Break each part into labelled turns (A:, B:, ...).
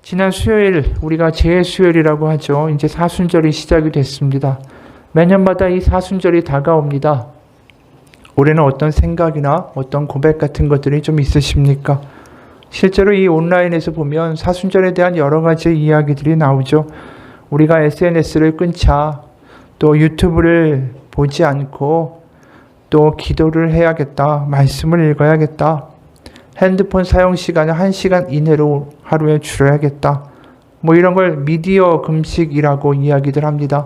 A: 지난 수요일 우리가 재수요일이라고 하죠. 이제 사순절이 시작이 됐습니다. 매년마다 이 사순절이 다가옵니다. 올해는 어떤 생각이나 어떤 고백 같은 것들이 좀 있으십니까? 실제로 이 온라인에서 보면 사순절에 대한 여러 가지 이야기들이 나오죠. 우리가 SNS를 끊자, 또 유튜브를 보지 않고 또 기도를 해야겠다, 말씀을 읽어야겠다, 핸드폰 사용 시간을 1시간 이내로 하루에 줄여야겠다, 뭐 이런 걸 미디어 금식이라고 이야기들 합니다.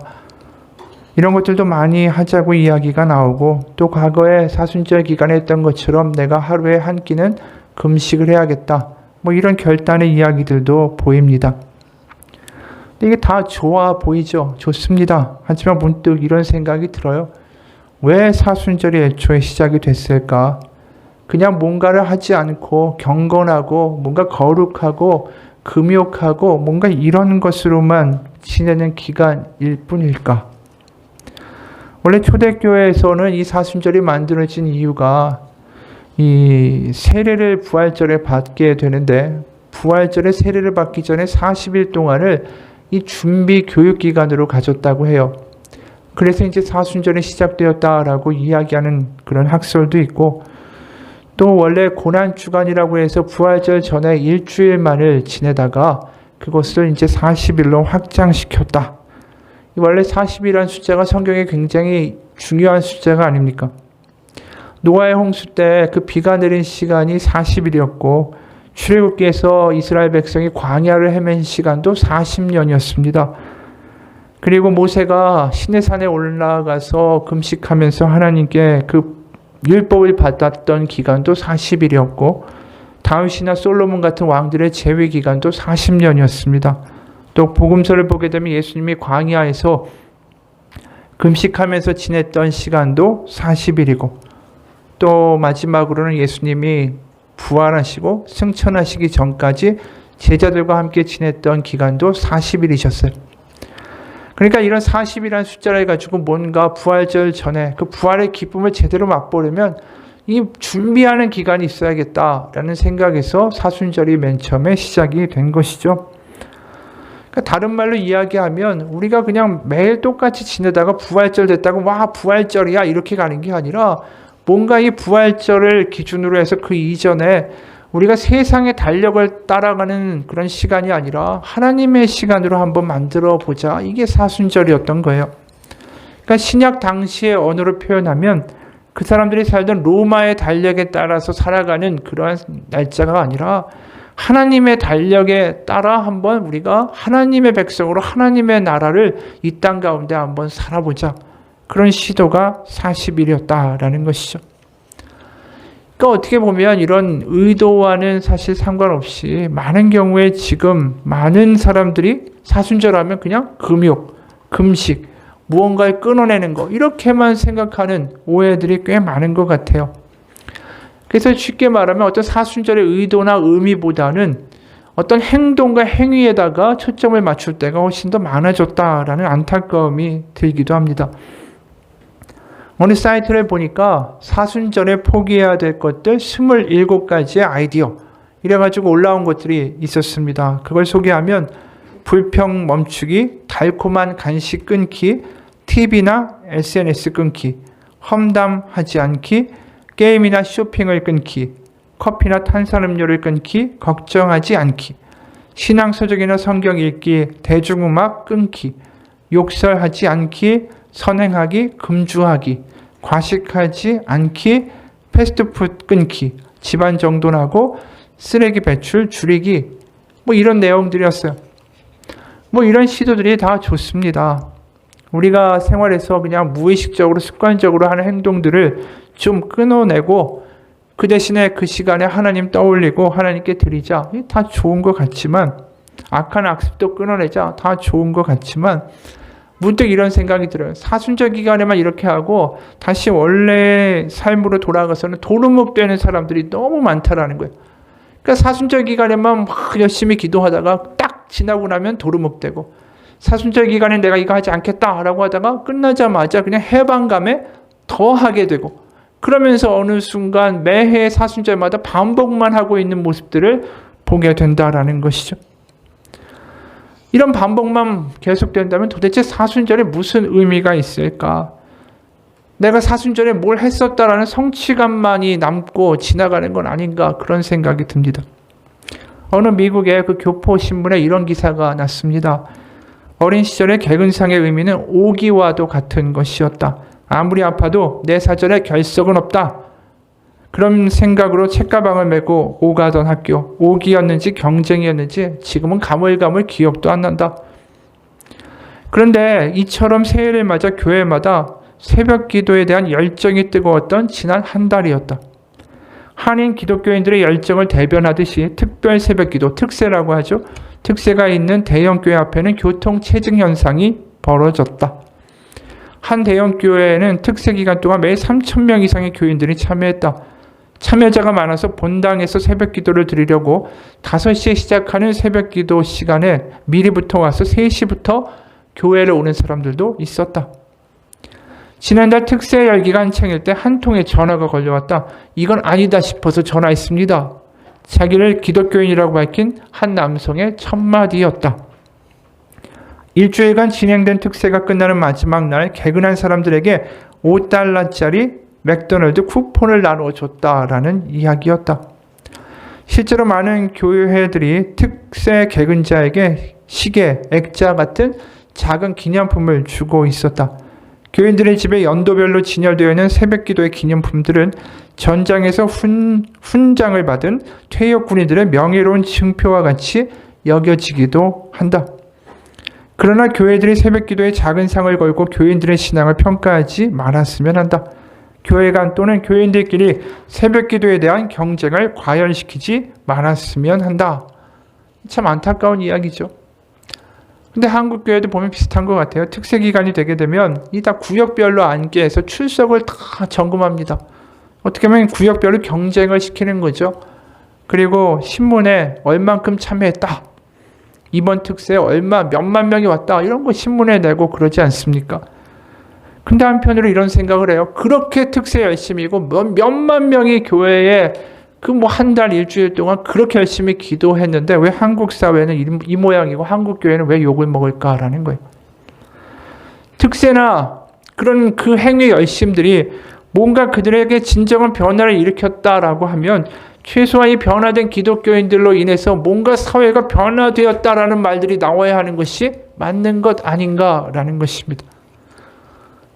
A: 이런 것들도 많이 하자고 이야기가 나오고, 또 과거에 사순절 기간에 했던 것처럼 내가 하루에 한 끼는 금식을 해야겠다, 뭐 이런 결단의 이야기들도 보입니다. 이게 다 좋아 보이죠? 좋습니다. 하지만 문득 이런 생각이 들어요. 왜 사순절이 애초에 시작이 됐을까? 그냥 뭔가를 하지 않고 경건하고 뭔가 거룩하고 금욕하고 뭔가 이런 것으로만 지내는 기간일 뿐일까? 원래 초대교회에서는 이 사순절이 만들어진 이유가 이 세례를 부활절에 받게 되는데, 부활절에 세례를 받기 전에 40일 동안을 이 준비 교육 기간으로 가졌다고 해요. 그래서 이제 사순절이 시작되었다라고 이야기하는 그런 학설도 있고, 또 원래 고난주간이라고 해서 부활절 전에 일주일만을 지내다가 그것을 이제 40일로 확장시켰다. 원래 40이라는 숫자가 성경에 굉장히 중요한 숫자가 아닙니까? 노아의 홍수 때 그 비가 내린 시간이 40일이었고 출애굽기에서 이스라엘 백성이 광야를 헤맨 시간도 40년이었습니다. 그리고 모세가 시내산에 올라가서 금식하면서 하나님께 그 율법을 받았던 기간도 40일이었고 다윗이나 솔로몬 같은 왕들의 재위 기간도 40년이었습니다. 또 복음서를 보게 되면 예수님이 광야에서 금식하면서 지냈던 시간도 40일이고, 또 마지막으로는 예수님이 부활하시고 승천하시기 전까지 제자들과 함께 지냈던 기간도 40일이셨어요. 그러니까 이런 40이라는 숫자를 가지고 뭔가 부활절 전에 그 부활의 기쁨을 제대로 맛보려면 이 준비하는 기간이 있어야겠다라는 생각에서 사순절이 맨 처음에 시작이 된 것이죠. 그러니까 다른 말로 이야기하면 우리가 그냥 매일 똑같이 지내다가 부활절 됐다고 와 부활절이야 이렇게 가는 게 아니라, 뭔가 이 부활절을 기준으로 해서 그 이전에 우리가 세상의 달력을 따라가는 그런 시간이 아니라 하나님의 시간으로 한번 만들어 보자. 이게 사순절이었던 거예요. 그러니까 신약 당시의 언어로 표현하면 그 사람들이 살던 로마의 달력에 따라서 살아가는 그러한 날짜가 아니라 하나님의 달력에 따라 한번 우리가 하나님의 백성으로 하나님의 나라를 이 땅 가운데 한번 살아보자. 그런 시도가 40일이었다라는 것이죠. 그러니까 어떻게 보면 이런 의도와는 사실 상관없이 많은 경우에 지금 많은 사람들이 사순절하면 그냥 금욕, 금식, 무언가를 끊어내는 거 이렇게만 생각하는 오해들이 꽤 많은 것 같아요. 그래서 쉽게 말하면 어떤 사순절의 의도나 의미보다는 어떤 행동과 행위에다가 초점을 맞출 때가 훨씬 더 많아졌다라는 안타까움이 들기도 합니다. 어느 사이트를 보니까 사순절에 포기해야 될 것들 27가지의 아이디어 이래가지고 올라온 것들이 있었습니다. 그걸 소개하면 불평 멈추기, 달콤한 간식 끊기, TV나 SNS 끊기, 험담하지 않기, 게임이나 쇼핑을 끊기, 커피나 탄산음료를 끊기, 걱정하지 않기, 신앙서적이나 성경 읽기, 대중음악 끊기, 욕설하지 않기, 선행하기, 금주하기, 과식하지 않기, 패스트푸드 끊기, 집안 정돈하고 쓰레기 배출 줄이기, 뭐 이런 내용들이었어요. 뭐 이런 시도들이 다 좋습니다. 우리가 생활에서 그냥 무의식적으로 습관적으로 하는 행동들을 좀 끊어내고 그 대신에 그 시간에 하나님 떠올리고 하나님께 드리자. 다 좋은 것 같지만, 악한 악습도 끊어내자. 다 좋은 것 같지만 문득 이런 생각이 들어요. 사순절 기간에만 이렇게 하고 다시 원래 삶으로 돌아가서는 도루묵되는 사람들이 너무 많다라는 거예요. 그러니까 사순절 기간에만 막 열심히 기도하다가 딱 지나고 나면 도루묵되고, 사순절 기간에 내가 이거 하지 않겠다라고 하다가 끝나자마자 그냥 해방감에 더 하게 되고, 그러면서 어느 순간 매해 사순절마다 반복만 하고 있는 모습들을 보게 된다라는 것이죠. 이런 반복만 계속된다면 도대체 사순절에 무슨 의미가 있을까? 내가 사순절에 뭘 했었다라는 성취감만이 남고 지나가는 건 아닌가 그런 생각이 듭니다. 어느 미국의 그 교포신문에 이런 기사가 났습니다. 어린 시절의 개근상의 의미는 오기와도 같은 것이었다. 아무리 아파도 내 사전에 결석은 없다. 그런 생각으로 책가방을 메고 오가던 학교, 오기였는지 경쟁이었는지 지금은 가물가물 기억도 안 난다. 그런데 이처럼 새해를 맞아 교회마다 새벽 기도에 대한 열정이 뜨거웠던 지난 한 달이었다. 한인 기독교인들의 열정을 대변하듯이 특별 새벽 기도, 특세라고 하죠. 특세가 있는 대형 교회 앞에는 교통 체증 현상이 벌어졌다. 한 대형 교회에는 특세 기간 동안 매일 3,000명 이상의 교인들이 참여했다. 참여자가 많아서 본당에서 새벽 기도를 드리려고 5시에 시작하는 새벽 기도 시간에 미리부터 와서 3시부터 교회를 오는 사람들도 있었다. 지난달 특세 열기가 한창일 때 한 통의 전화가 걸려왔다. 이건 아니다 싶어서 전화했습니다. 자기를 기독교인이라고 밝힌 한 남성의 첫 마디였다. 일주일간 진행된 특세가 끝나는 마지막 날 개근한 사람들에게 $5짜리 맥도날드 쿠폰을 나눠줬다라는 이야기였다. 실제로 많은 교회들이 특세 개근자에게 시계, 액자 같은 작은 기념품을 주고 있었다. 교인들의 집에 연도별로 진열되어 있는 새벽기도의 기념품들은 전장에서 훈장을 받은 퇴역 군인들의 명예로운 증표와 같이 여겨지기도 한다. 그러나 교회들이 새벽기도에 작은 상을 걸고 교인들의 신앙을 평가하지 말았으면 한다. 교회 간 또는 교인들끼리 새벽기도에 대한 경쟁을 과열시키지 말았으면 한다. 참 안타까운 이야기죠. 근데 한국 교회도 보면 비슷한 것 같아요. 특세 기간이 되게 되면 이 다 구역별로 안계해서 출석을 다 점검합니다. 어떻게 보면 구역별로 경쟁을 시키는 거죠. 그리고 신문에 얼만큼 참여했다. 이번 특세에 몇만 명이 왔다. 이런 거 신문에 내고 그러지 않습니까? 근데 한편으로 이런 생각을 해요. 그렇게 특세 열심히고 몇만 명이 교회에 그 한 달 일주일 동안 그렇게 열심히 기도했는데 왜 한국 사회는 이 모양이고 한국 교회는 왜 욕을 먹을까라는 거예요. 특세나 그런 그 행위 열심들이 뭔가 그들에게 진정한 변화를 일으켰다라고 하면 최소한 이 변화된 기독교인들로 인해서 뭔가 사회가 변화되었다라는 말들이 나와야 하는 것이 맞는 것 아닌가라는 것입니다.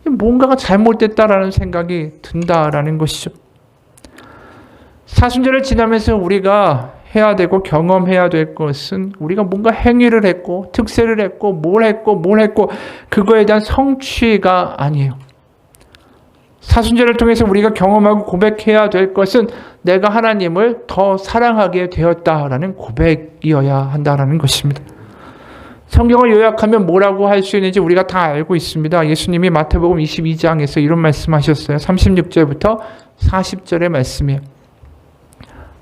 A: 뭔가가 잘못됐다라는 생각이 든다라는 것이죠. 사순절을 지나면서 우리가 해야 되고 경험해야 될 것은 우리가 뭔가 행위를 했고 특세를 했고 뭘 했고 그거에 대한 성취가 아니에요. 사순절을 통해서 우리가 경험하고 고백해야 될 것은 내가 하나님을 더 사랑하게 되었다라는 고백이어야 한다라는 것입니다. 성경을 요약하면 뭐라고 할 수 있는지 우리가 다 알고 있습니다. 예수님이 마태복음 22장에서 이런 말씀하셨어요. 36절부터 40절의 말씀이에요.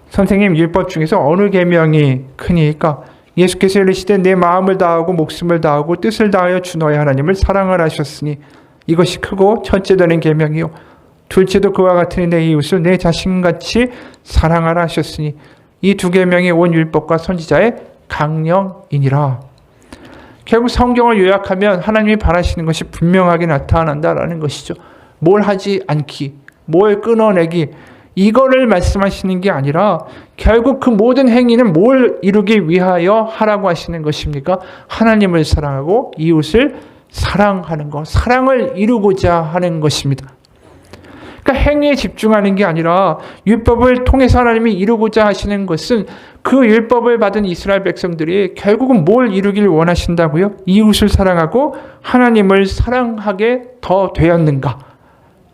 A: 선생님, 율법 중에서 어느 계명이 크니까? 예수께서 이르시되 내 마음을 다하고 목숨을 다하고 뜻을 다하여 주 너의 하나님을 사랑을 하셨으니 이것이 크고 첫째 되는 계명이요 둘째도 그와 같으니 내 이웃을 내 자신같이 사랑하라 하셨으니 이 두 계명이 온 율법과 선지자의 강령이니라. 결국 성경을 요약하면 하나님이 바라시는 것이 분명하게 나타난다라는 것이죠. 뭘 하지 않기, 뭘 끊어내기, 이거를 말씀하시는 게 아니라 결국 그 모든 행위는 뭘 이루기 위하여 하라고 하시는 것입니까? 하나님을 사랑하고 이웃을 사랑하는 것, 사랑을 이루고자 하는 것입니다. 그러니까 행위에 집중하는 게 아니라 율법을 통해서 하나님이 이루고자 하시는 것은 그 율법을 받은 이스라엘 백성들이 결국은 뭘 이루기를 원하신다고요? 이웃을 사랑하고 하나님을 사랑하게 더 되었는가?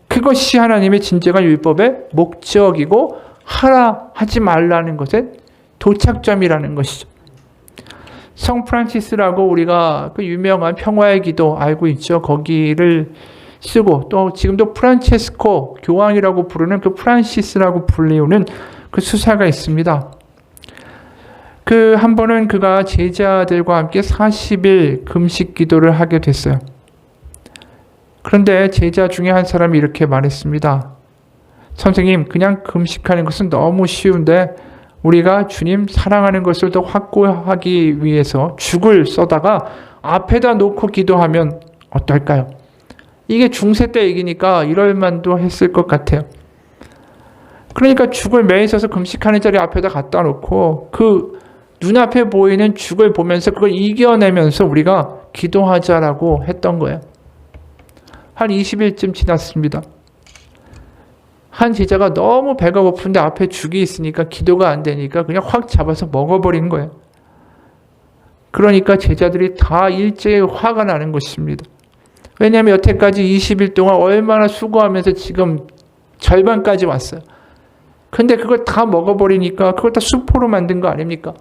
A: 그것이 하나님의 진정한 율법의 목적이고 하지 말라는 것의 도착점이라는 것이죠. 성 프란시스라고 우리가 그 유명한 평화의 기도 알고 있죠. 거기를 쓰고 또 지금도 프란체스코 교황이라고 부르는 그 프란시스라고 불리우는 그 수사가 있습니다. 그 한 번은 그가 제자들과 함께 40일 금식 기도를 하게 됐어요. 그런데 제자 중에 한 사람이 이렇게 말했습니다. 선생님, 그냥 금식하는 것은 너무 쉬운데 우리가 주님 사랑하는 것을 더 확고하기 위해서 죽을 써다가 앞에다 놓고 기도하면 어떨까요? 이게 중세 때 얘기니까 이럴 만도 했을 것 같아요. 그러니까 죽을 매에 있어서 금식하는 자리 앞에다 갖다 놓고 그 눈앞에 보이는 죽을 보면서 그걸 이겨내면서 우리가 기도하자라고 했던 거예요. 한 20일쯤 지났습니다. 한 제자가 너무 배가 고픈데 앞에 죽이 있으니까 기도가 안 되니까 그냥 확 잡아서 먹어버린 거예요. 그러니까 제자들이 다 일제히 화가 나는 것입니다. 왜냐하면 여태까지 20일 동안 얼마나 수고하면서 지금 절반까지 왔어요. 근데 그걸 다 먹어버리니까 그걸 다 수포로 만든 거 아닙니까?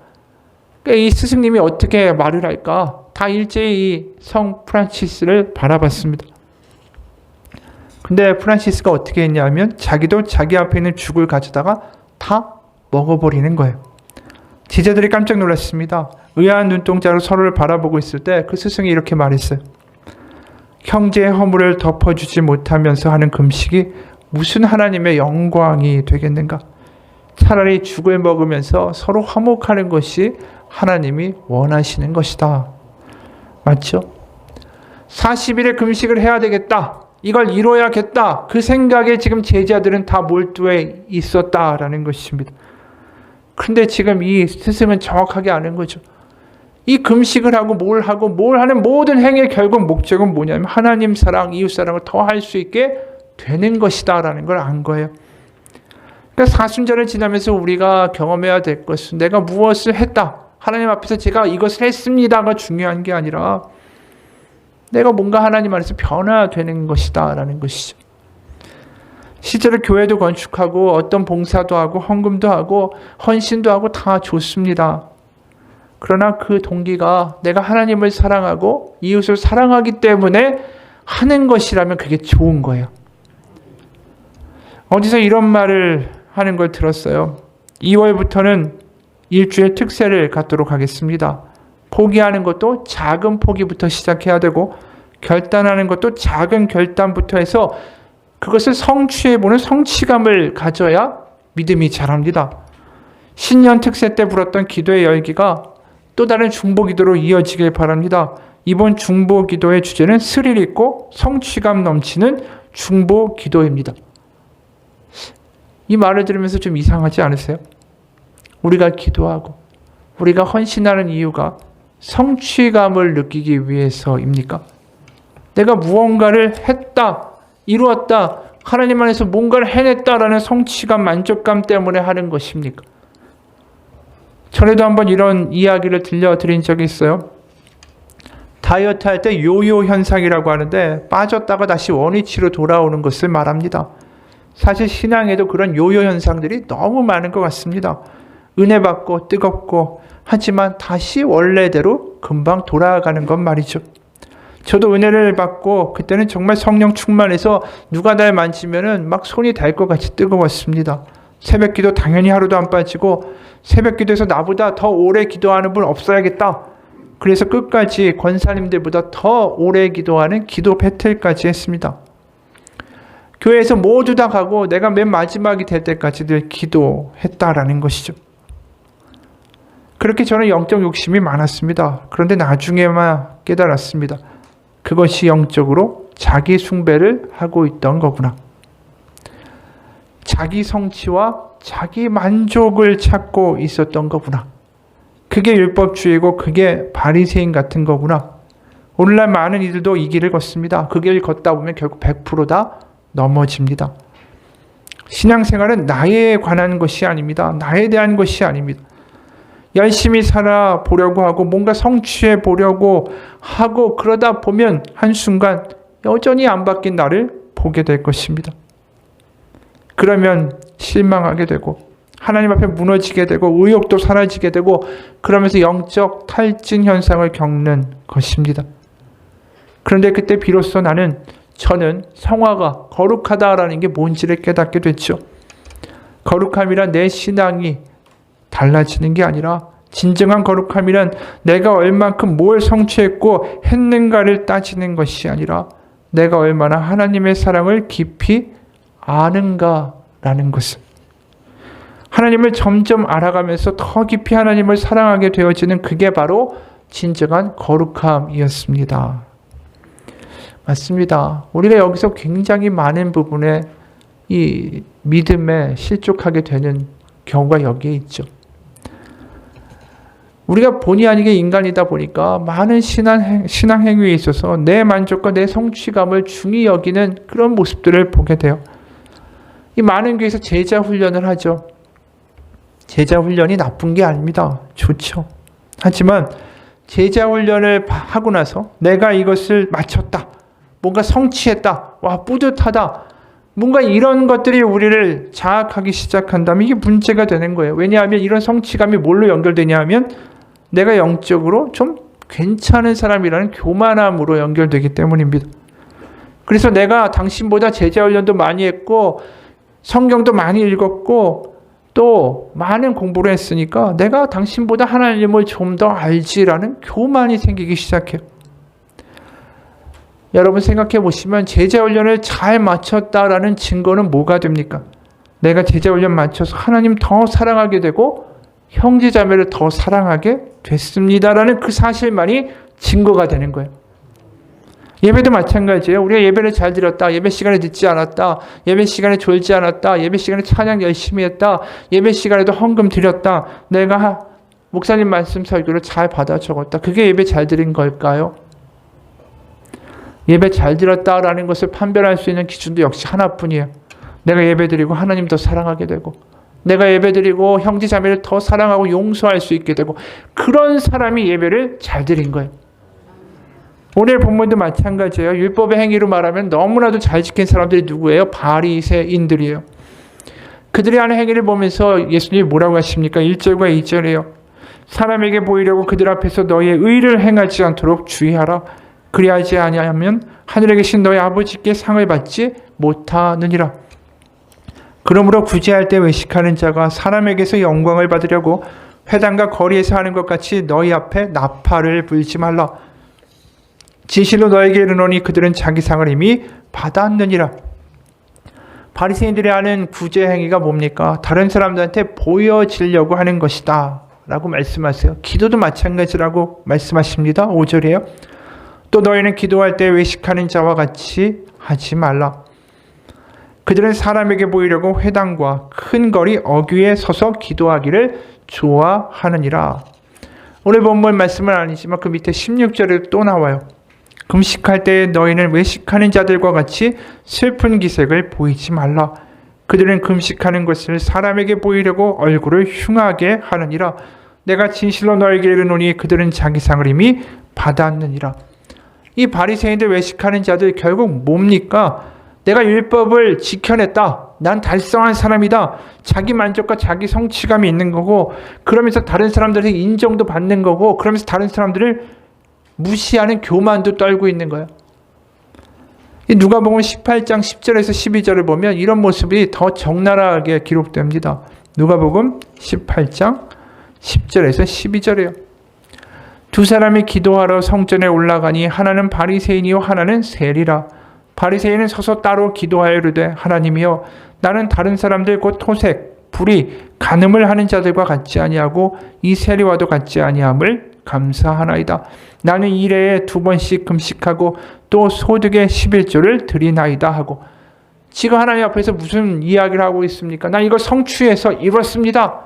A: 그러니까 이 스승님이 어떻게 말을 할까? 다 일제히 성 프란시스를 바라봤습니다. 근데 프란시스가 어떻게 했냐면 자기도 자기 앞에 있는 죽을 가져다가 다 먹어버리는 거예요. 제자들이 깜짝 놀랐습니다. 의아한 눈동자로 서로를 바라보고 있을 때 그 스승이 이렇게 말했어요. 형제의 허물을 덮어주지 못하면서 하는 금식이 무슨 하나님의 영광이 되겠는가? 차라리 죽을 먹으면서 서로 화목하는 것이 하나님이 원하시는 것이다. 맞죠? 40일의 금식을 해야 되겠다. 이걸 이뤄야겠다. 그 생각에 지금 제자들은 다 몰두해 있었다라는 것입니다. 그런데 지금 이 스승은 정확하게 아는 거죠. 이 금식을 하고 뭘 하는 모든 행위의 결국 목적은 뭐냐면 하나님 사랑, 이웃 사랑을 더 할 수 있게 되는 것이다라는 걸 안 거예요. 그러니까 사순절을 지나면서 우리가 경험해야 될 것은 내가 무엇을 했다. 하나님 앞에서 제가 이것을 했습니다가 중요한 게 아니라 내가 뭔가 하나님 안에서 변화되는 것이다 라는 것이죠. 실제로 교회도 건축하고 어떤 봉사도 하고 헌금도 하고 헌신도 하고 다 좋습니다. 그러나 그 동기가 내가 하나님을 사랑하고 이웃을 사랑하기 때문에 하는 것이라면 그게 좋은 거예요. 어디서 이런 말을 하는 걸 들었어요. 2월부터는 일주일 특세를 갖도록 하겠습니다. 포기하는 것도 작은 포기부터 시작해야 되고 결단하는 것도 작은 결단부터 해서 그것을 성취해보는 성취감을 가져야 믿음이 자랍니다. 신년 특세 때 불었던 기도의 열기가 또 다른 중보기도로 이어지길 바랍니다. 이번 중보기도의 주제는 스릴 있고 성취감 넘치는 중보기도입니다. 이 말을 들으면서 좀 이상하지 않으세요? 우리가 기도하고 우리가 헌신하는 이유가 성취감을 느끼기 위해서입니까? 내가 무언가를 했다, 이루었다, 하나님 안에서 뭔가를 해냈다라는 성취감, 만족감 때문에 하는 것입니까? 전에도 한번 이런 이야기를 들려드린 적이 있어요. 다이어트 할 때 요요 현상이라고 하는데 빠졌다가 다시 원위치로 돌아오는 것을 말합니다. 사실 신앙에도 그런 요요 현상들이 너무 많은 것 같습니다. 은혜 받고 뜨겁고 하지만 다시 원래대로 금방 돌아가는 것 말이죠. 저도 은혜를 받고 그때는 정말 성령 충만해서 누가 날 만지면은 막 손이 달 것 같이 뜨거웠습니다. 새벽기도 당연히 하루도 안 빠지고 새벽기도에서 나보다 더 오래 기도하는 분 없어야겠다. 그래서 끝까지 권사님들보다 더 오래 기도하는 기도 배틀까지 했습니다. 교회에서 모두 다 가고 내가 맨 마지막이 될 때까지 늘 기도했다라는 것이죠. 그렇게 저는 영적 욕심이 많았습니다. 그런데 나중에만 깨달았습니다. 그것이 영적으로 자기 숭배를 하고 있던 거구나. 자기 성취와 자기 만족을 찾고 있었던 거구나. 그게 율법주의고 그게 바리새인 같은 거구나. 오늘날 많은 이들도 이 길을 걷습니다. 그 길 걷다 보면 결국 100% 다 넘어집니다. 신앙생활은 나에 관한 것이 아닙니다. 나에 대한 것이 아닙니다. 열심히 살아보려고 하고 뭔가 성취해 보려고 하고 그러다 보면 한순간 여전히 안 바뀐 나를 보게 될 것입니다. 그러면 실망하게 되고 하나님 앞에 무너지게 되고 의욕도 사라지게 되고 그러면서 영적 탈진 현상을 겪는 것입니다. 그런데 그때 비로소 저는 성화가 거룩하다라는 게 뭔지를 깨닫게 됐죠. 거룩함이란 내 신앙이 달라지는 게 아니라 진정한 거룩함이란 내가 얼만큼 뭘 성취했고 했는가를 따지는 것이 아니라 내가 얼마나 하나님의 사랑을 깊이 아는가라는 것을. 하나님을 점점 알아가면서 더 깊이 하나님을 사랑하게 되어지는 그게 바로 진정한 거룩함이었습니다. 맞습니다. 우리가 여기서 굉장히 많은 부분에 이 믿음에 실족하게 되는 경우가 여기에 있죠. 우리가 본의 아니게 인간이다 보니까 많은 신앙 행위에 있어서 내 만족과 내 성취감을 중히 여기는 그런 모습들을 보게 돼요. 이 많은 교회에서 제자 훈련을 하죠. 제자 훈련이 나쁜 게 아닙니다. 좋죠. 하지만 제자 훈련을 하고 나서 내가 이것을 마쳤다. 뭔가 성취했다. 와, 뿌듯하다. 뭔가 이런 것들이 우리를 자학하기 시작한다면 이게 문제가 되는 거예요. 왜냐하면 이런 성취감이 뭘로 연결되냐 하면 내가 영적으로 좀 괜찮은 사람이라는 교만함으로 연결되기 때문입니다. 그래서 내가 당신보다 제자 훈련도 많이 했고 성경도 많이 읽었고 또 많은 공부를 했으니까 내가 당신보다 하나님을 좀 더 알지라는 교만이 생기기 시작해요. 여러분 생각해 보시면 제자 훈련을 잘 마쳤다라는 증거는 뭐가 됩니까? 내가 제자 훈련 마쳐서 하나님 더 사랑하게 되고 형제 자매를 더 사랑하게 됐습니다라는 그 사실만이 증거가 되는 거예요. 예배도 마찬가지예요. 우리가 예배를 잘 드렸다. 예배 시간에 듣지 않았다. 예배 시간에 졸지 않았다. 예배 시간에 찬양 열심히 했다. 예배 시간에도 헌금 드렸다. 내가 목사님 말씀 설교를 잘 받아 적었다. 그게 예배 잘 드린 걸까요? 예배 잘 드렸다라는 것을 판별할 수 있는 기준도 역시 하나뿐이에요. 내가 예배 드리고 하나님 더 사랑하게 되고 내가 예배 드리고 형제 자매를 더 사랑하고 용서할 수 있게 되고 그런 사람이 예배를 잘 드린 거예요. 오늘 본문도 마찬가지예요. 율법의 행위로 말하면 너무나도 잘 지킨 사람들이 누구예요? 바리새인들이에요. 그들이 하는 행위를 보면서 예수님이 뭐라고 하십니까? 1절과 2절이에요. 사람에게 보이려고 그들 앞에서 너의 의를 행하지 않도록 주의하라. 그리하지 아니하면 하늘에 계신 너의 아버지께 상을 받지 못하느니라. 그러므로 구제할 때 외식하는 자가 사람에게서 영광을 받으려고 회당과 거리에서 하는 것 같이 너희 앞에 나팔을 불지 말라. 진실로 너에게 이르노니 그들은 자기 상을 이미 받았느니라. 바리새인들이 하는 구제 행위가 뭡니까? 다른 사람들한테 보여지려고 하는 것이다 라고 말씀하세요. 기도도 마찬가지라고 말씀하십니다. 5절이에요. 또 너희는 기도할 때 외식하는 자와 같이 하지 말라. 그들은 사람에게 보이려고 회당과 큰 거리 어귀에 서서 기도하기를 좋아하느니라. 오늘 본문 말씀은 아니지만 그 밑에 16절에 또 나와요. 금식할 때 너희는 외식하는 자들과 같이 슬픈 기색을 보이지 말라. 그들은 금식하는 것을 사람에게 보이려고 얼굴을 흉하게 하느니라. 내가 진실로 너에게 이르노니 그들은 자기 상을 이미 받았느니라. 이 바리새인들 외식하는 자들 결국 뭡니까? 내가 율법을 지켜냈다. 난 달성한 사람이다. 자기 만족과 자기 성취감이 있는 거고 그러면서 다른 사람들에게 인정도 받는 거고 그러면서 다른 사람들을 무시하는 교만도 떨고 있는 거예요. 누가복음 18장 10절에서 12절을 보면 이런 모습이 더 적나라하게 기록됩니다. 누가복음 18장 10절에서 12절이에요. 두 사람이 기도하러 성전에 올라가니 하나는 바리새인이요 하나는 세리라. 바리새인은 서서 따로 기도하여 이르되 하나님이여 나는 다른 사람들 곧 토색, 불의, 간음을 하는 자들과 같지 아니하고 이 세리와도 같지 아니함을 감사하나이다. 나는 일해에 2번씩 금식하고 또 소득의 11조를 드리나이다 하고 지금 하나님 앞에서 무슨 이야기를 하고 있습니까? 난 이걸 성취해서 이뤘습니다.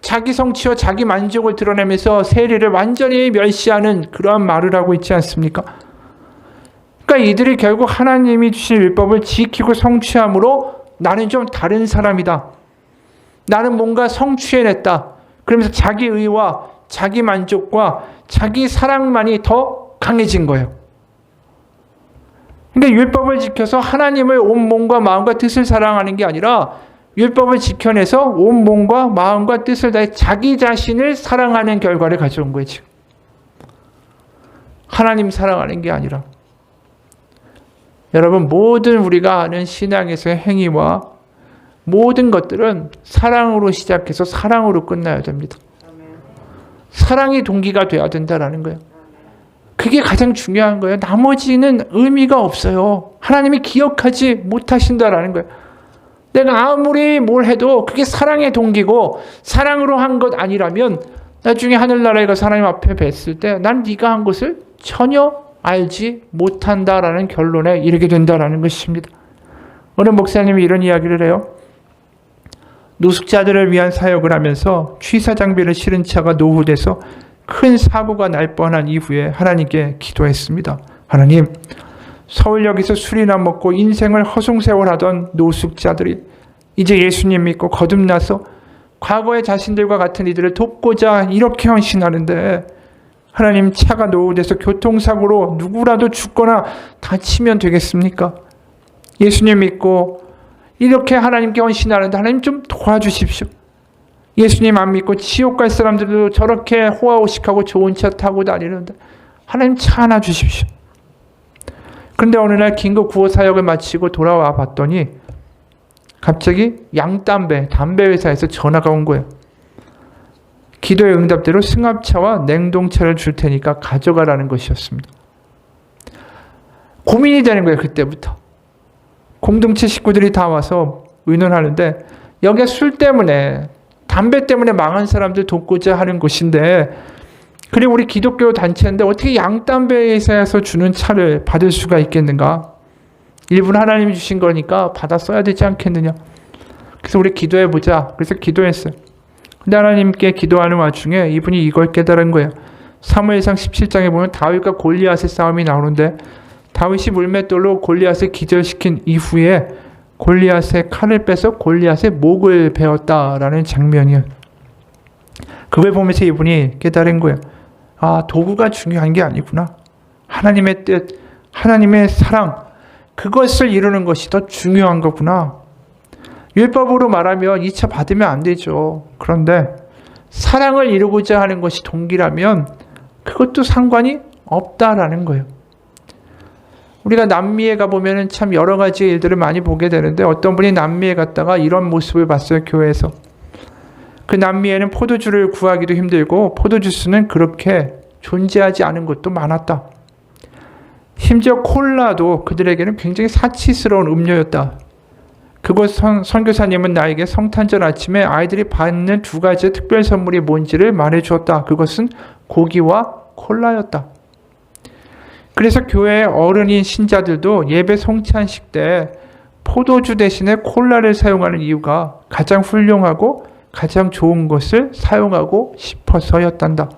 A: 자기 성취와 자기 만족을 드러내면서 세리를 완전히 멸시하는 그러한 말을 하고 있지 않습니까? 그러니까 이들이 결국 하나님이 주신 율법을 지키고 성취함으로 나는 좀 다른 사람이다. 나는 뭔가 성취해냈다. 그러면서 자기 의와 자기 만족과 자기 사랑만이 더 강해진 거예요. 그러니까 율법을 지켜서 하나님을 온 몸과 마음과 뜻을 사랑하는 게 아니라 율법을 지켜내서 온 몸과 마음과 뜻을 다해 자기 자신을 사랑하는 결과를 가져온 거예요. 지금. 하나님 사랑하는 게 아니라. 여러분 모든 우리가 아는 신앙에서의 행위와 모든 것들은 사랑으로 시작해서 사랑으로 끝나야 됩니다. 사랑이 동기가 돼야 된다는 거예요. 그게 가장 중요한 거예요. 나머지는 의미가 없어요. 하나님이 기억하지 못하신다라는 거예요. 내가 아무리 뭘 해도 그게 사랑의 동기고 사랑으로 한 것 아니라면 나중에 하늘나라에 가서 하나님 앞에 뵀을 때 난 네가 한 것을 전혀 알지 못한다라는 결론에 이르게 된다라는 것입니다. 어느 목사님이 이런 이야기를 해요. 노숙자들을 위한 사역을 하면서 취사 장비를 실은 차가 노후돼서 큰 사고가 날 뻔한 이후에 하나님께 기도했습니다. 하나님, 서울역에서 술이나 먹고 인생을 허송세월하던 노숙자들이 이제 예수님 믿고 거듭나서 과거의 자신들과 같은 이들을 돕고자 이렇게 헌신하는데 하나님, 차가 노후돼서 교통사고로 누구라도 죽거나 다치면 되겠습니까? 예수님 믿고 이렇게 하나님께 헌신하는데 하나님 좀 도와주십시오. 예수님 안 믿고 지옥 갈 사람들도 저렇게 호화호식하고 좋은 차 타고 다니는데 하나님 차 하나 주십시오. 그런데 어느 날 긴급 구호 사역을 마치고 돌아와 봤더니 갑자기 담배 회사에서 전화가 온 거예요. 기도의 응답대로 승합차와 냉동차를 줄 테니까 가져가라는 것이었습니다. 고민이 되는 거예요. 그때부터. 공동체 식구들이 다 와서 의논하는데 여기가 술 때문에 담배 때문에 망한 사람들 돕고자 하는 곳인데 그리고 우리 기독교 단체인데 어떻게 양담배 회사에서 주는 차를 받을 수가 있겠는가? 일부는 하나님이 주신 거니까 받아 써야 되지 않겠느냐? 그래서 우리 기도해보자. 그래서 기도했어요. 근데 하나님께 기도하는 와중에 이분이 이걸 깨달은 거예요. 사무엘상 17장에 보면 다윗과 골리앗의 싸움이 나오는데 다윗이 물맷돌로 골리앗을 기절시킨 이후에 골리앗의 칼을 빼서 골리앗의 목을 베었다라는 장면이에요. 그걸 보면서 이분이 깨달은 거예요. 아, 도구가 중요한 게 아니구나. 하나님의 뜻, 하나님의 사랑, 그것을 이루는 것이 더 중요한 거구나. 율법으로 말하면 2차 받으면 안 되죠. 그런데 사랑을 이루고자 하는 것이 동기라면 그것도 상관이 없다라는 거예요. 우리가 남미에 가보면 참 여러 가지 일들을 많이 보게 되는데 어떤 분이 남미에 갔다가 이런 모습을 봤어요. 교회에서. 그 남미에는 포도주를 구하기도 힘들고 포도주스는 그렇게 존재하지 않은 곳도 많았다. 심지어 콜라도 그들에게는 굉장히 사치스러운 음료였다. 그곳 선교사님은 나에게 성탄절 아침에 아이들이 받는 2가지의 특별 선물이 뭔지를 말해주었다. 그것은 고기와 콜라였다. 그래서 교회의 어른인 신자들도 예배 성찬식 때 포도주 대신에 콜라를 사용하는 이유가 가장 훌륭하고 가장 좋은 것을 사용하고 싶어서였단다.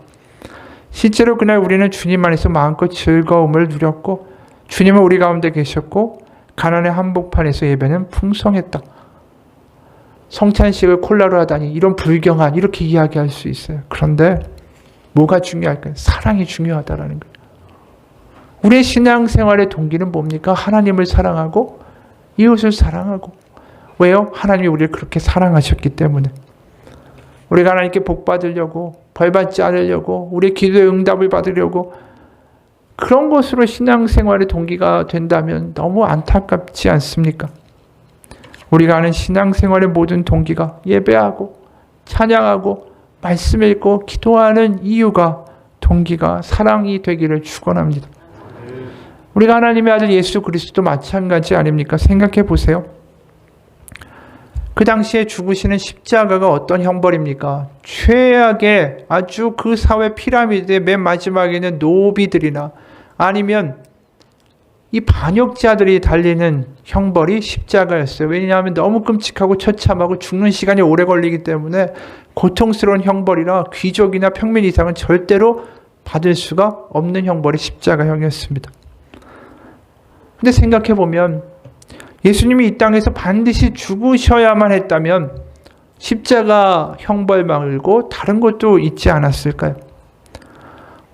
A: 실제로 그날 우리는 주님 안에서 마음껏 즐거움을 누렸고 주님은 우리 가운데 계셨고 가난의 한복판에서 예배는 풍성했다. 성찬식을 콜라로 하다니 이런 불경한 이렇게 이야기할 수 있어요. 그런데 뭐가 중요할까요? 사랑이 중요하다라는 거예요. 우리의 신앙생활의 동기는 뭡니까? 하나님을 사랑하고 이웃을 사랑하고. 왜요? 하나님이 우리를 그렇게 사랑하셨기 때문에. 우리가 하나님께 복 받으려고, 벌 받지 않으려고, 우리의 기도의 응답을 받으려고 그런 것으로 신앙생활의 동기가 된다면 너무 안타깝지 않습니까? 우리가 하는 신앙생활의 모든 동기가 예배하고 찬양하고 말씀 읽고 기도하는 이유가 동기가 사랑이 되기를 축원합니다. 우리가 하나님의 아들 예수 그리스도 마찬가지 아닙니까? 생각해 보세요. 그 당시에 죽으시는 십자가가 어떤 형벌입니까? 최악의 아주 그 사회 피라미드의 맨 마지막에 있는 노비들이나 아니면 이 반역자들이 달리는 형벌이 십자가였어요. 왜냐하면 너무 끔찍하고 처참하고 죽는 시간이 오래 걸리기 때문에 고통스러운 형벌이라 귀족이나 평민 이상은 절대로 받을 수가 없는 형벌이 십자가형이었습니다. 근데 생각해보면 예수님이 이 땅에서 반드시 죽으셔야만 했다면 십자가 형벌 말고 다른 것도 있지 않았을까요?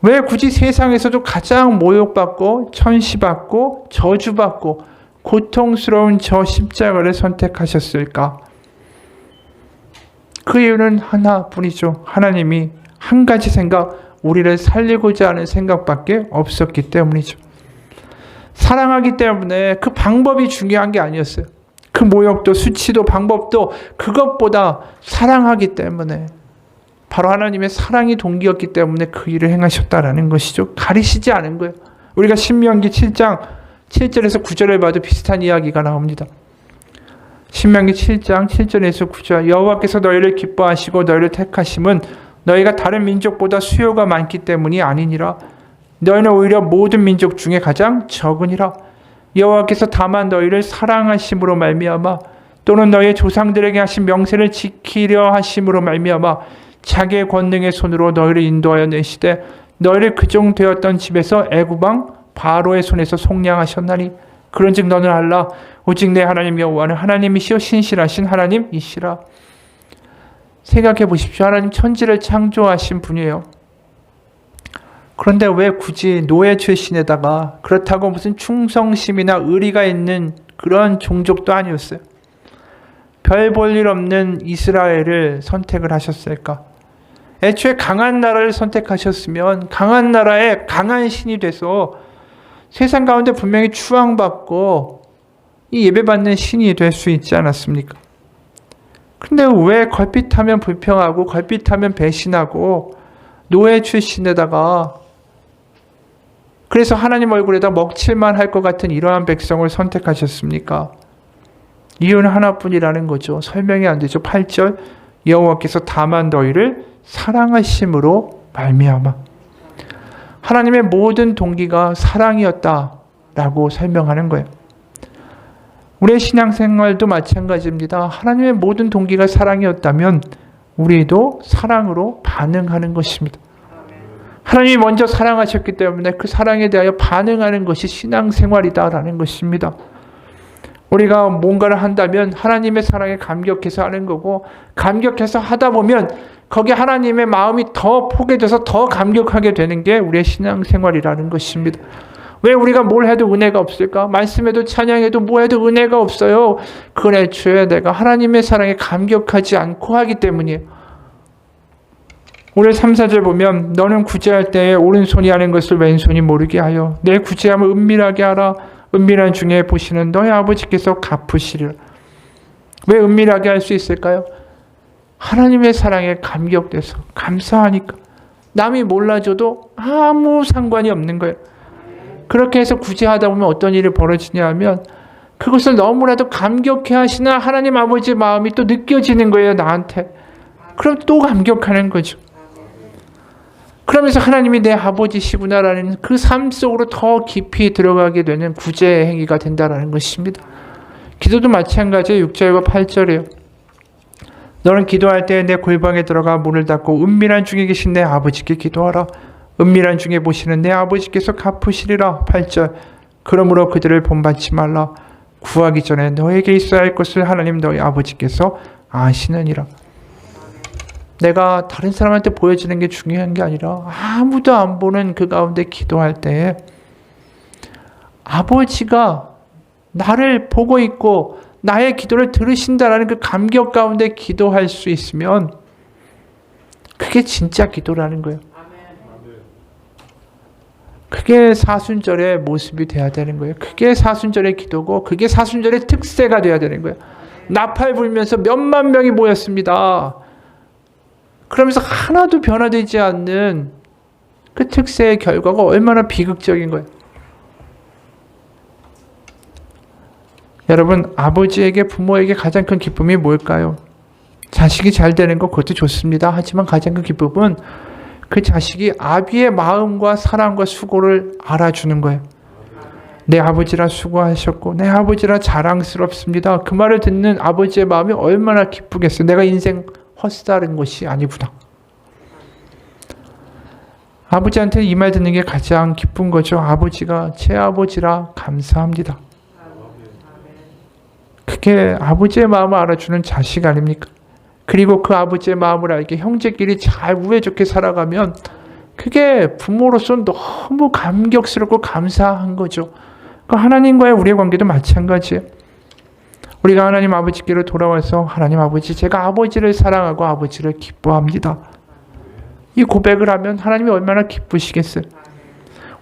A: 왜 굳이 세상에서도 가장 모욕받고 천시받고 저주받고 고통스러운 저 십자가를 선택하셨을까? 그 이유는 하나뿐이죠. 하나님이 한 가지 생각, 우리를 살리고자 하는 생각밖에 없었기 때문이죠. 사랑하기 때문에 그 방법이 중요한 게 아니었어요. 그 모욕도 수치도 방법도 그것보다 사랑하기 때문에 바로 하나님의 사랑이 동기였기 때문에 그 일을 행하셨다라는 것이죠. 가리시지 않은 거예요. 우리가 신명기 7장 7절에서 9절을 봐도 비슷한 이야기가 나옵니다. 신명기 7장 7절에서 9절 여호와께서 너희를 기뻐하시고 너희를 택하심은 너희가 다른 민족보다 수요가 많기 때문이 아니니라. 너희는 오히려 모든 민족 중에 가장 적으니라. 여호와께서 다만 너희를 사랑하심으로 말미암아 또는 너희 조상들에게 하신 명세를 지키려 하심으로 말미암아 자기의 권능의 손으로 너희를 인도하여 내시되 너희를 그종되었던 집에서 애굽 왕 바로의 손에서 속량하셨나니 그런즉 너는 알라 오직 내 하나님 여호와는 하나님이시여 신실하신 하나님이시라. 생각해 보십시오. 하나님 천지를 창조하신 분이에요. 그런데 왜 굳이 노예 출신에다가 그렇다고 무슨 충성심이나 의리가 있는 그런 종족도 아니었어요. 별 볼 일 없는 이스라엘을 선택을 하셨을까? 애초에 강한 나라를 선택하셨으면 강한 나라에 강한 신이 돼서 세상 가운데 분명히 추앙받고 이 예배받는 신이 될 수 있지 않았습니까? 근데 왜 걸핏하면 불평하고 걸핏하면 배신하고 노예 출신에다가 그래서 하나님 얼굴에다 먹칠만 할 것 같은 이러한 백성을 선택하셨습니까? 이유는 하나뿐이라는 거죠. 설명이 안 되죠. 8절 여호와께서 다만 너희를 사랑하심으로 말미암아 하나님의 모든 동기가 사랑이었다라고 설명하는 거예요. 우리의 신앙생활도 마찬가지입니다. 하나님의 모든 동기가 사랑이었다면 우리도 사랑으로 반응하는 것입니다. 하나님이 먼저 사랑하셨기 때문에 그 사랑에 대하여 반응하는 것이 신앙생활이다라는 것입니다. 우리가 뭔가를 한다면 하나님의 사랑에 감격해서 하는 거고 감격해서 하다 보면 거기에 하나님의 마음이 더 포개져서 더 감격하게 되는 게 우리의 신앙생활이라는 것입니다. 왜 우리가 뭘 해도 은혜가 없을까? 말씀해도 찬양해도 뭐 해도 은혜가 없어요. 그건 애초에 내가 하나님의 사랑에 감격하지 않고 하기 때문이에요. 오늘 3, 4절 보면 너는 구제할 때에 오른손이 하는 것을 왼손이 모르게 하여 내 구제함을 은밀하게 하라. 은밀한 중에 보시는 너희 아버지께서 갚으시리라. 왜 은밀하게 할 수 있을까요? 하나님의 사랑에 감격돼서 감사하니까 남이 몰라줘도 아무 상관이 없는 거예요. 그렇게 해서 구제하다 보면 어떤 일이 벌어지냐 하면 그것을 너무나도 감격해 하시는 하나님 아버지의 마음이 또 느껴지는 거예요. 나한테. 그럼 또 감격하는 거죠. 그러면서 하나님이 내 아버지시구나라는 그 삶 속으로 더 깊이 들어가게 되는 구제 행위가 된다는 것입니다. 기도도 마찬가지예요. 6절과 8절이에요. 너는 기도할 때 내 골방에 들어가 문을 닫고 은밀한 중에 계신 내 아버지께 기도하라. 은밀한 중에 보시는 내 아버지께서 갚으시리라. 8절 그러므로 그들을 본받지 말라. 구하기 전에 너에게 있어야 할 것을 하나님 너희 아버지께서 아시느니라. 내가 다른 사람한테 보여주는 게 중요한 게 아니라 아무도 안 보는 그 가운데 기도할 때 아버지가 나를 보고 있고 나의 기도를 들으신다라는 그 감격 가운데 기도할 수 있으면 그게 진짜 기도라는 거예요. 그게 사순절의 모습이 돼야 되는 거예요. 그게 사순절의 기도고 그게 사순절의 특세가 돼야 되는 거예요. 나팔 불면서 몇만 명이 모였습니다. 그러면서 하나도 변화되지 않는 그 특세의 결과가 얼마나 비극적인 거예요. 여러분, 아버지에게 부모에게 가장 큰 기쁨이 뭘까요? 자식이 잘 되는 거 그것도 좋습니다. 하지만 가장 큰 기쁨은 그 자식이 아비의 마음과 사랑과 수고를 알아주는 거예요. 내 아버지라 수고하셨고 내 아버지라 자랑스럽습니다. 그 말을 듣는 아버지의 마음이 얼마나 기쁘겠어요. 내가 인생 헛살은 것이 아니구나. 아버지한테 이 말 듣는 게 가장 기쁜 거죠. 아버지가 제 아버지라 감사합니다. 그게 아버지의 마음을 알아주는 자식 아닙니까? 그리고 그 아버지의 마음을 알게 형제끼리 잘 우애 좋게 살아가면 그게 부모로서 너무 감격스럽고 감사한 거죠. 하나님과의 우리의 관계도 마찬가지예요. 우리가 하나님 아버지께로 돌아와서 하나님 아버지 제가 아버지를 사랑하고 아버지를 기뻐합니다. 이 고백을 하면 하나님이 얼마나 기쁘시겠어요.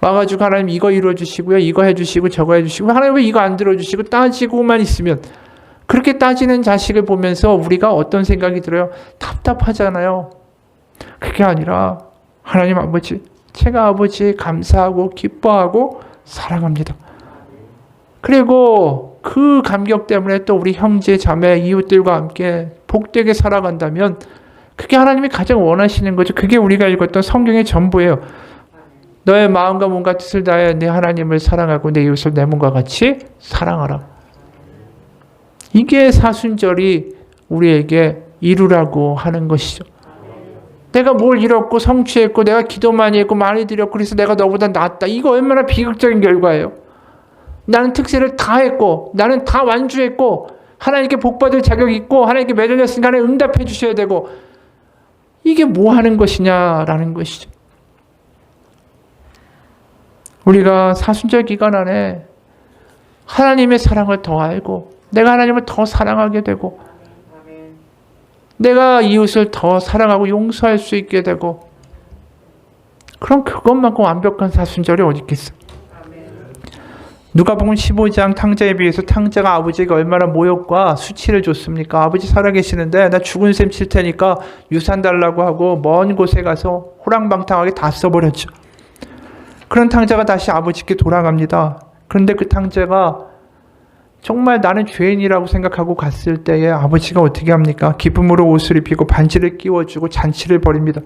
A: 와가지고 하나님 이거 이루어주시고요. 이거 해주시고 저거 해주시고 하나님 왜 이거 안 들어주시고 따지고만 있으면 그렇게 따지는 자식을 보면서 우리가 어떤 생각이 들어요? 답답하잖아요. 그게 아니라 하나님 아버지 제가 아버지 감사하고 기뻐하고 사랑합니다. 그리고 그 감격 때문에 또 우리 형제, 자매, 이웃들과 함께 복되게 살아간다면 그게 하나님이 가장 원하시는 거죠. 그게 우리가 읽었던 성경의 전부예요. 너의 마음과 몸과 뜻을 다해 내 하나님을 사랑하고 내 이웃을 내 몸과 같이 사랑하라. 이게 사순절이 우리에게 이루라고 하는 것이죠. 내가 뭘 이뤘고 성취했고 내가 기도 많이 했고 많이 드렸고 그래서 내가 너보다 낫다. 이거 얼마나 비극적인 결과예요. 나는 특세를 다 했고 나는 다 완주했고 하나님께 복받을 자격이 있고 하나님께 매달렸으니까 하나님 응답해 주셔야 되고 이게 뭐 하는 것이냐라는 것이죠. 우리가 사순절 기간 안에 하나님의 사랑을 더 알고 내가 하나님을 더 사랑하게 되고 내가 이웃을 더 사랑하고 용서할 수 있게 되고 그럼 그것만큼 완벽한 사순절이 어디 있겠어. 누가복음 15장 탕자에 비해서 탕자가 아버지에게 얼마나 모욕과 수치를 줬습니까? 아버지 살아계시는데 나 죽은 셈 칠 테니까 유산 달라고 하고 먼 곳에 가서 호랑방탕하게 다 써버렸죠. 그런 탕자가 다시 아버지께 돌아갑니다. 그런데 그 탕자가 정말 나는 죄인이라고 생각하고 갔을 때에 아버지가 어떻게 합니까? 기쁨으로 옷을 입히고 반지를 끼워주고 잔치를 벌입니다.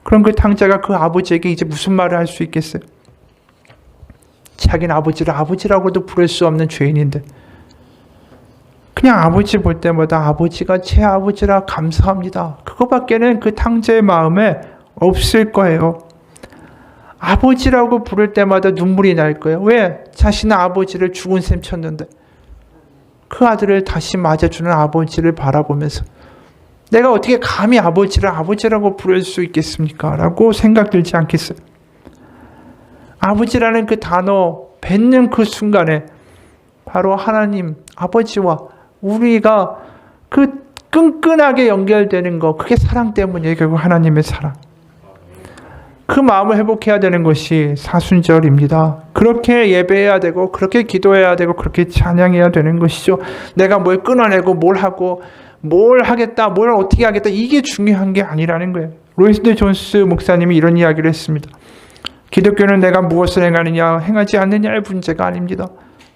A: 그럼 그 탕자가 그 아버지에게 이제 무슨 말을 할 수 있겠어요? 자기는 아버지를 아버지라고도 부를 수 없는 죄인인데 그냥 아버지 볼 때마다 아버지가 제 아버지라 감사합니다. 그거밖에는 그 탕자의 마음에 없을 거예요. 아버지라고 부를 때마다 눈물이 날 거예요. 왜? 자신은 아버지를 죽은 셈 쳤는데 그 아들을 다시 맞아주는 아버지를 바라보면서 내가 어떻게 감히 아버지를 아버지라고 부를 수 있겠습니까? 라고 생각 들지 않겠어요? 아버지라는 그 단어 뱉는 그 순간에 바로 하나님, 아버지와 우리가 그 끈끈하게 연결되는 거, 그게 사랑 때문이에요. 결국 하나님의 사랑. 그 마음을 회복해야 되는 것이 사순절입니다. 그렇게 예배해야 되고 그렇게 기도해야 되고 그렇게 찬양해야 되는 것이죠. 내가 뭘 끊어내고 뭘 하고 뭘 하겠다, 뭘 어떻게 하겠다 이게 중요한 게 아니라는 거예요. 로이스 존스 목사님이 이런 이야기를 했습니다. 기독교는 내가 무엇을 행하느냐 행하지 않느냐의 문제가 아닙니다.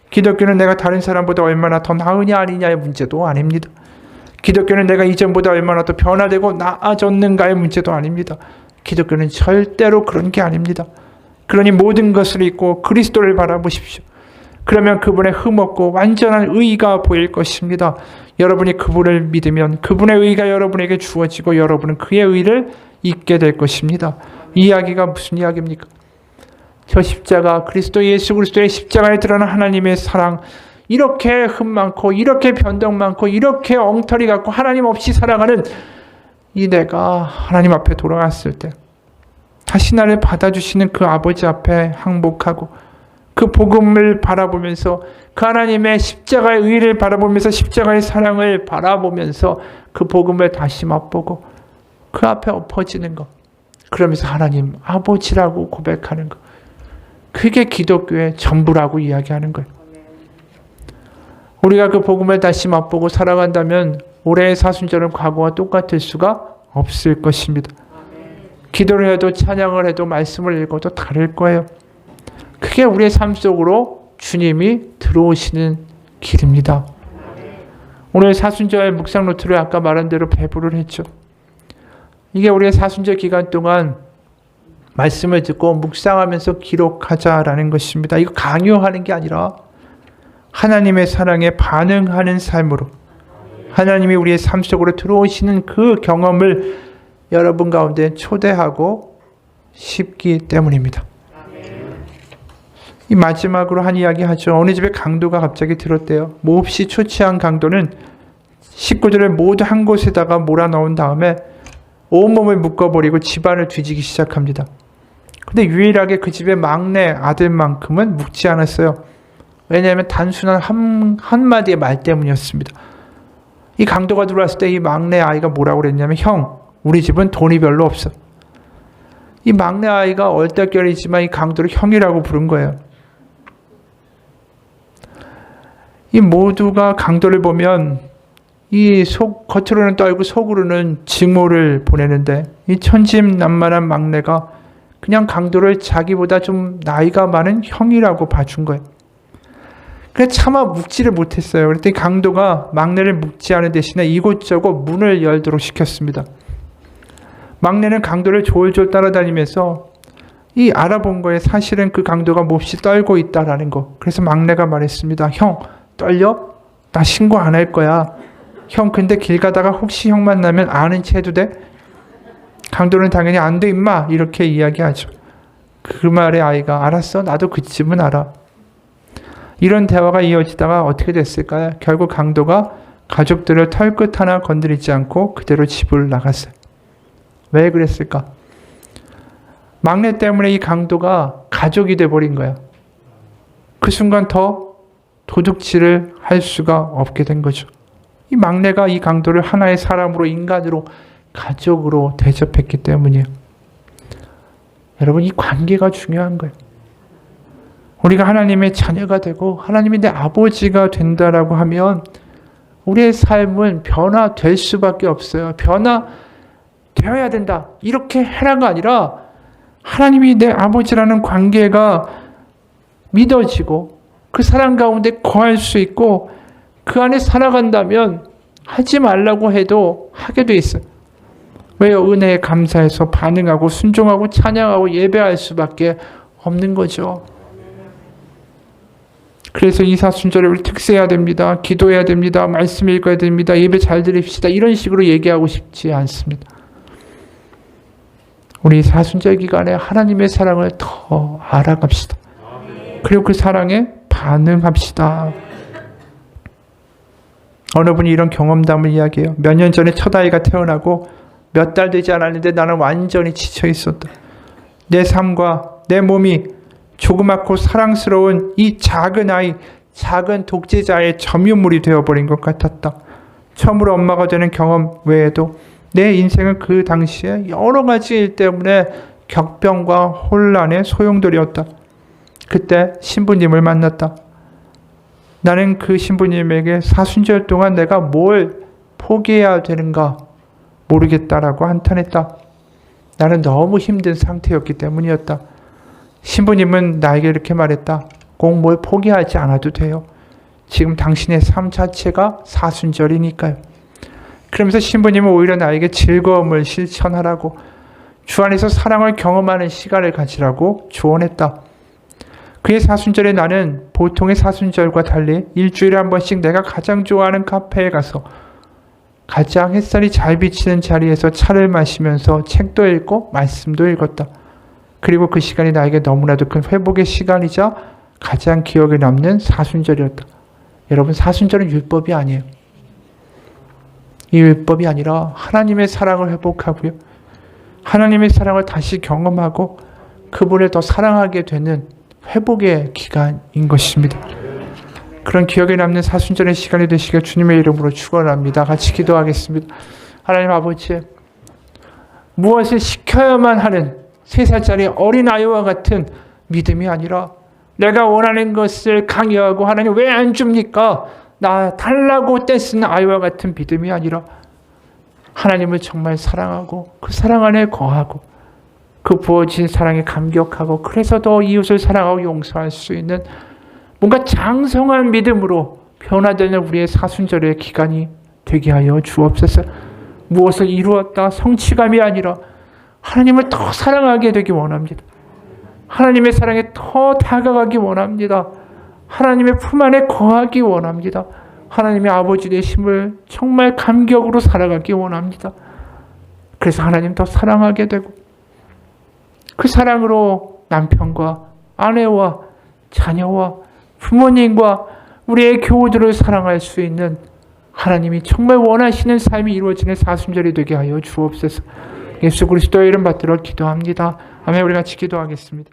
A: 기독교는 내가 다른 사람보다 얼마나 더 나으냐 아니냐의 문제도 아닙니다. 기독교는 내가 이전보다 얼마나 더 변화되고 나아졌는가의 문제도 아닙니다. 기독교는 절대로 그런 게 아닙니다. 그러니 모든 것을 잊고 그리스도를 바라보십시오. 그러면 그분의 흠없고 완전한 의가 보일 것입니다. 여러분이 그분을 믿으면 그분의 의가 여러분에게 주어지고 여러분은 그의 의를 잊게 될 것입니다. 이 이야기가 무슨 이야기입니까? 저 십자가, 그리스도 예수 그리스도의 십자가에 드러난 하나님의 사랑, 이렇게 흠 많고 이렇게 변덕 많고 이렇게 엉터리 같고 하나님 없이 살아가는 이 내가 하나님 앞에 돌아갔을 때 다시 나를 받아주시는 그 아버지 앞에 항복하고 그 복음을 바라보면서 그 하나님의 십자가의 의를 바라보면서 십자가의 사랑을 바라보면서 그 복음을 다시 맛보고 그 앞에 엎어지는 것, 그러면서 하나님 아버지라고 고백하는 것, 그게 기독교의 전부라고 이야기하는 거예요. 우리가 그 복음을 다시 맛보고 살아간다면 올해의 사순절은 과거와 똑같을 수가 없을 것입니다. 기도를 해도 찬양을 해도 말씀을 읽어도 다를 거예요. 그게 우리의 삶 속으로 주님이 들어오시는 길입니다. 오늘 사순절 묵상 노트를 아까 말한 대로 배부를 했죠. 이게 우리의 사순절 기간 동안 말씀을 듣고 묵상하면서 기록하자라는 것입니다. 이거 강요하는 게 아니라 하나님의 사랑에 반응하는 삶으로 하나님이 우리의 삶 속으로 들어오시는 그 경험을 여러분 가운데 초대하고 싶기 때문입니다. 이 마지막으로 한 이야기 하죠. 어느 집에 강도가 갑자기 들었대요. 몹시 초췌한 강도는 식구들을 모두 한 곳에다가 몰아넣은 다음에 온몸을 묶어버리고 집안을 뒤지기 시작합니다. 근데 유일하게 그 집의 막내 아들만큼은 묶지 않았어요. 왜냐하면 단순한 한마디의 말 때문이었습니다. 이 강도가 들어왔을 때 이 막내 아이가 뭐라고 그랬냐면, 형, 우리 집은 돈이 별로 없어. 이 막내 아이가 얼떨결이지만 이 강도를 형이라고 부른 거예요. 이 모두가 강도를 보면 이 겉으로는 떨고 속으로는 증오를 보내는데, 이 천진난만한 막내가 그냥 강도를 자기보다 좀 나이가 많은 형이라고 봐준 거예요. 그래서 차마 묵지를 못했어요. 그랬더니 강도가 막내를 묵지 않은 대신에 이곳저곳 문을 열도록 시켰습니다. 막내는 강도를 졸졸 따라다니면서 이 알아본 거에 사실은 그 강도가 몹시 떨고 있다라는 거. 그래서 막내가 말했습니다. 형, 떨려? 나 신고 안 할 거야. 형, 근데 길 가다가 혹시 형 만나면 아는 체 해도 돼? 강도는 당연히 안 돼, 임마. 이렇게 이야기하죠. 그 말에 아이가 알았어. 나도 그 집은 알아. 이런 대화가 이어지다가 어떻게 됐을까요? 결국 강도가 가족들을 털끝 하나 건드리지 않고 그대로 집을 나갔어요. 왜 그랬을까? 막내 때문에 이 강도가 가족이 돼버린 거야. 그 순간 더 도둑질을 할 수가 없게 된 거죠. 이 막내가 이 강도를 하나의 사람으로, 인간으로, 가족으로 대접했기 때문이에요. 여러분, 이 관계가 중요한 거예요. 우리가 하나님의 자녀가 되고 하나님이 내 아버지가 된다라고 하면 우리의 삶은 변화될 수밖에 없어요. 변화되어야 된다. 이렇게 해라가 아니라 하나님이 내 아버지라는 관계가 믿어지고 그 사랑 가운데 거할 수 있고 그 안에 살아간다면 하지 말라고 해도 하게 돼 있어요. 왜요? 은혜에 감사해서 반응하고 순종하고 찬양하고 예배할 수밖에 없는 거죠. 그래서 이 사순절에 우리 특세해야 됩니다. 기도해야 됩니다. 말씀 읽어야 됩니다. 예배 잘 드립시다. 이런 식으로 얘기하고 싶지 않습니다. 우리 사순절 기간에 하나님의 사랑을 더 알아갑시다. 그리고 그 사랑에 반응합시다. 어느 분이 이런 경험담을 이야기해요. 몇 년 전에 첫 아이가 태어나고 몇 달 되지 않았는데 나는 완전히 지쳐 있었다. 내 삶과 내 몸이 조그맣고 사랑스러운 이 작은 아이, 작은 독재자의 점유물이 되어버린 것 같았다. 처음으로 엄마가 되는 경험 외에도 내 인생은 그 당시에 여러 가지 일 때문에 격변과 혼란의 소용돌이었다. 그때 신부님을 만났다. 나는 그 신부님에게 사순절 동안 내가 뭘 포기해야 되는가 모르겠다라고 한탄했다. 나는 너무 힘든 상태였기 때문이었다. 신부님은 나에게 이렇게 말했다. 꼭 뭘 포기하지 않아도 돼요. 지금 당신의 삶 자체가 사순절이니까요. 그러면서 신부님은 오히려 나에게 즐거움을 실천하라고, 주 안에서 사랑을 경험하는 시간을 가지라고 조언했다. 그의 사순절에 나는 보통의 사순절과 달리 일주일에 한 번씩 내가 가장 좋아하는 카페에 가서 가장 햇살이 잘 비치는 자리에서 차를 마시면서 책도 읽고 말씀도 읽었다. 그리고 그 시간이 나에게 너무나도 큰 회복의 시간이자 가장 기억에 남는 사순절이었다. 여러분, 사순절은 율법이 아니에요. 이 율법이 아니라 하나님의 사랑을 회복하고요. 하나님의 사랑을 다시 경험하고 그분을 더 사랑하게 되는 회복의 기간인 것입니다. 그런 기억에 남는 사순절의 시간이 되시길 주님의 이름으로 축원합니다. 같이 기도하겠습니다. 하나님 아버지, 무엇을 시켜야만 하는 3살짜리 어린아이와 같은 믿음이 아니라 내가 원하는 것을 강요하고 하나님 왜 안 줍니까? 나 달라고 떼쓰는 아이와 같은 믿음이 아니라 하나님을 정말 사랑하고 그 사랑 안에 거하고 그 부어진 사랑에 감격하고 그래서 더 이웃을 사랑하고 용서할 수 있는 뭔가 장성한 믿음으로 변화되는 우리의 사순절의 기간이 되게 하여 주옵소서. 무엇을 이루었다 성취감이 아니라 하나님을 더 사랑하게 되기 원합니다. 하나님의 사랑에 더 다가가기 원합니다. 하나님의 품 안에 거하기 원합니다. 하나님의 아버지 되심을 정말 감격으로 살아가기 원합니다. 그래서 하나님 더 사랑하게 되고 그 사랑으로 남편과 아내와 자녀와 부모님과 우리의 교우들을 사랑할 수 있는 하나님이 정말 원하시는 삶이 이루어지는 사순절이 되게 하여 주옵소서. 예수 그리스도의 이름 받들어 기도합니다. 아멘. 우리 같이 기도하겠습니다.